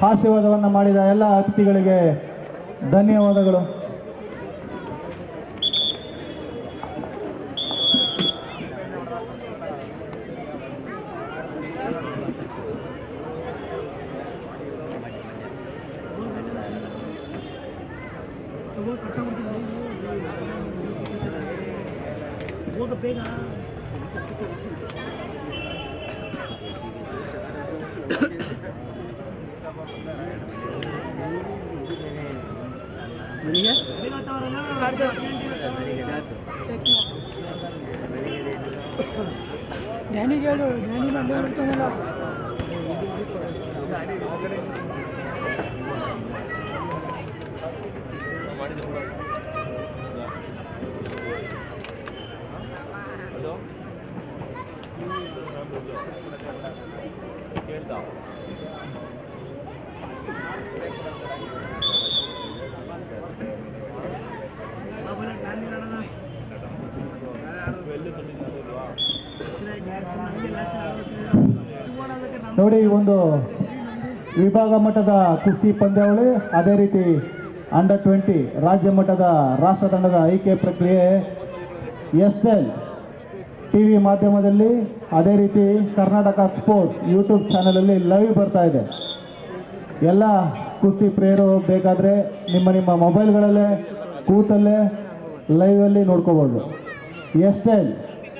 ಆಶೀರ್ವಾದವನ್ನು ಮಾಡಿದ ಎಲ್ಲ ಅತಿಥಿಗಳಿಗೆ ಧನ್ಯವಾದಗಳು. ನೋಡಿ, ಒಂದು ವಿಭಾಗ ಮಟ್ಟದ ಕುಸ್ತಿ ಪಂದ್ಯಾವಳಿ, ಅದೇ ರೀತಿ ಅಂಡರ್ 20 ರಾಜ್ಯ ಮಟ್ಟದ ರಾಷ್ಟ್ರ ತಂಡದ ಆಯ್ಕೆ ಪ್ರಕ್ರಿಯೆ ಎಸ್ಎಲ್ ಟಿವಿ ಮಾಧ್ಯಮದಲ್ಲಿ, ಅದೇ ರೀತಿ ಕರ್ನಾಟಕ ಸ್ಪೋರ್ಟ್ಸ್ ಯೂಟ್ಯೂಬ್ ಚಾನಲಲ್ಲಿ ಲೈವ್ ಬರ್ತಾ ಇದೆ. ಎಲ್ಲ ಕುಸ್ತಿ ಪ್ರಿಯರು ಬೇಕಾದರೆ ನಿಮ್ಮ ಮೊಬೈಲ್ಗಳಲ್ಲೇ ಕೂತಲ್ಲೇ ಲೈವಲ್ಲಿ ನೋಡ್ಕೋಬೋದು. ಎಸ್ಎಲ್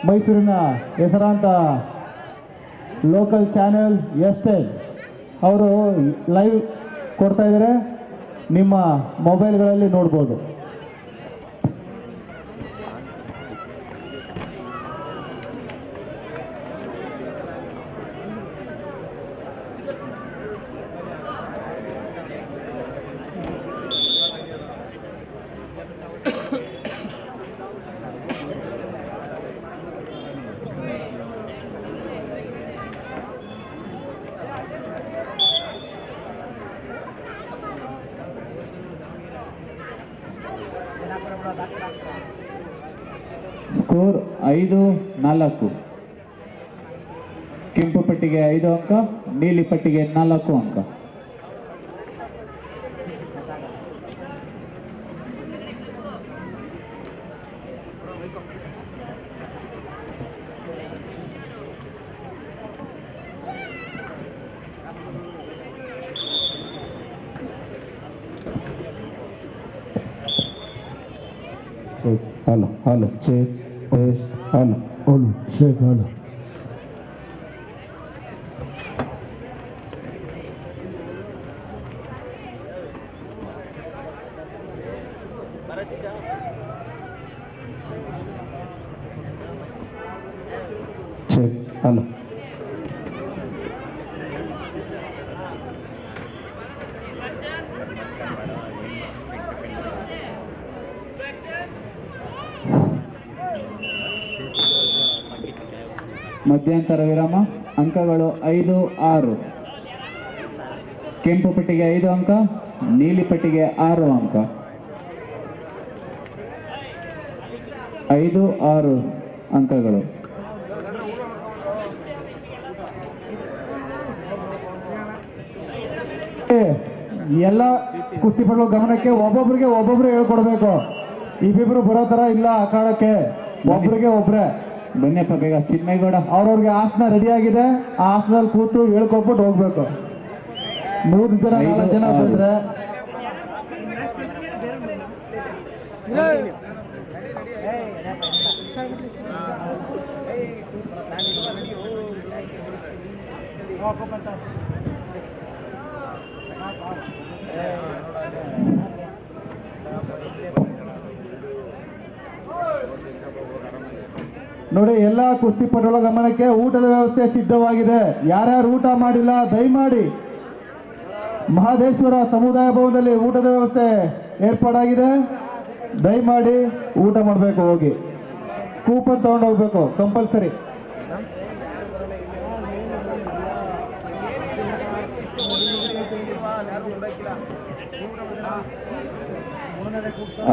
ಮೈಸೂರಿನ ಹೆಸರಾಂತ ಲೋಕಲ್ ಚಾನೆಲ್ ಎಸ್ಎಲ್ ಅವರು ಲೈವ್ ಕೊಡ್ತಾ ಇದ್ದಾರೆ, ನಿಮ್ಮ ಮೊಬೈಲ್ಗಳಲ್ಲಿ ನೋಡ್ಬೋದು. ಸ್ಕೋರ್ 5-4. ಕೆಂಪು ಪಟ್ಟಿಗೆ 5 ಅಂಕ, ನೀಲಿ ಪಟ್ಟಿಗೆ 4 ಅಂಕ. Hello, check, test, hello, check, hello. Check, hello. ಮಧ್ಯಂತರ ವಿರಾಮ. ಅಂಕಗಳು 5-6. ಕೆಂಪು ಪಟ್ಟಿಗೆ 5 ಅಂಕ, ನೀಲಿ ಪಟ್ಟಿಗೆ 6 ಅಂಕ. 5-6 ಅಂಕಗಳು. ಎಲ್ಲ ಕುಸ್ತಿಪಟುಗಳ ಗಮನಕ್ಕೆ ಒಬ್ಬೊಬ್ರು ಹೇಳ್ಕೊಡ್ಬೇಕು. ಇಬ್ಬಿಬ್ರು ಬರೋ ತರ ಇಲ್ಲ ಅಖಾಡಕ್ಕೆ, ಒಬ್ರಿಗೆ ಒಬ್ರೆ ಬನ್ನಿಯಪ್ಪ ಬೇಗ. ಚಿನ್ಮೇಗೌಡ ಅವ್ರವ್ರಿಗೆ ಆಸನ ರೆಡಿ ಆಗಿದೆ, ಆ ಆಸನದಲ್ಲಿ ಕೂತು ಹೇಳ್ಕೊಟ್ಬಿಟ್ಟು ಹೋಗ್ಬೇಕು. 3 ಜನ 4 ಜನ ಬಂದ್ರೆ ನೋಡಿ, ಎಲ್ಲ ಕುಸ್ತಿಪಟುಗಳ ಗಮನಕ್ಕೆ ಊಟದ ವ್ಯವಸ್ಥೆ ಸಿದ್ಧವಾಗಿದೆ. ಯಾರ್ಯಾರು ಊಟ ಮಾಡಿಲ್ಲ ದಯಮಾಡಿ ಮಹದೇಶ್ವರ ಸಮುದಾಯ ಭವನದಲ್ಲಿ ಊಟದ ವ್ಯವಸ್ಥೆ ಏರ್ಪಾಡಾಗಿದೆ. ದಯಮಾಡಿ ಊಟ ಮಾಡಬೇಕು. ಹೋಗಿ ಕೂಪನ್ ತಗೊಂಡು ಹೋಗ್ಬೇಕು ಕಂಪಲ್ಸರಿ.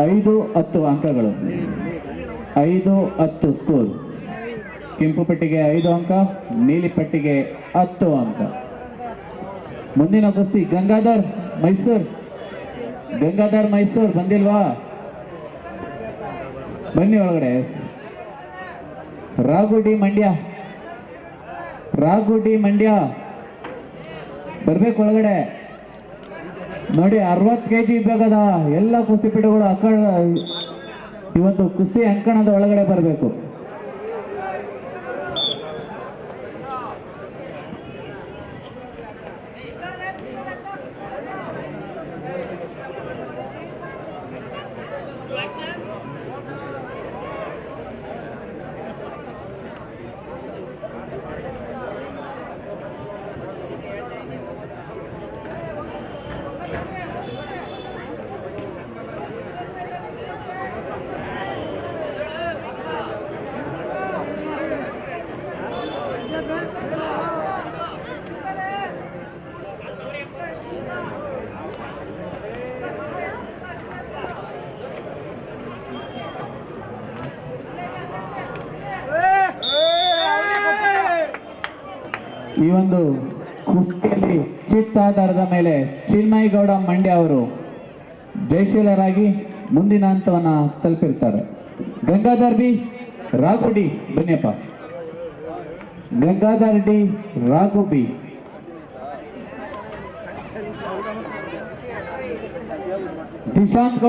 5-10 ಅಂಕಗಳು. 5-10 ಸ್ಕೋರ್. ಕೆಂಪು ಪಟ್ಟಿಗೆ 5 ಅಂಕ, ನೀಲಿ ಪಟ್ಟಿಗೆ 10 ಅಂಕ. ಮುಂದಿನ ಕುಸ್ತಿ ಗಂಗಾಧರ್ ಮೈಸೂರ್ ಬಂದಿಲ್ವಾ? ಬನ್ನಿ ಒಳಗಡೆ. ರಾಗುಡಿ ಮಂಡ್ಯ ಬರ್ಬೇಕು ಒಳಗಡೆ. ನೋಡಿ 60 kg ವಿಭಾಗದ ಎಲ್ಲ ಕುಸ್ತಿಪಟುಗಳು ಇವತ್ತು ಕುಸ್ತಿ ಅಂಕಣದ ಒಳಗಡೆ ಬರಬೇಕು. ಈ ಒಂದು ಕುಸ್ತಿಯಲ್ಲಿ ಚಿತ್ತಾಧಾರದ ಮೇಲೆ ಚಿನ್ಮಯಗೌಡ ಮಂಡ್ಯ ಅವರು ಜಯಶೀಲರಾಗಿ ಮುಂದಿನ ಹಂತವನ್ನ ತಲುಪಿರ್ತಾರೆ. Gangadhar B Raghu Banniyappa. Gangadhar D Raghu B. Dishanth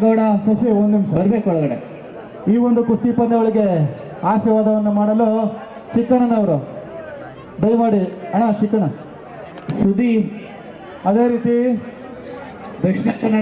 Gowda Shashi ಒಂದು ನಿಮಿಷ ಬರ್ಬೇಕು ಒಳಗಡೆ. ಈ ಒಂದು ಕುಸ್ತಿ ಪಂದ್ಯಾವಳಿಗೆ ಆಶೀರ್ವಾದವನ್ನು ಮಾಡಲು ಚಿಕ್ಕಣ್ಣನವರು ದಯಮಾಡಿ ಅಣ್ಣ ಚಿಕ್ಕಣ್ಣ ಸುದೀಪ್ ಅದೇ ರೀತಿ ದಕ್ಷಿಣ ಕನ್ನಡ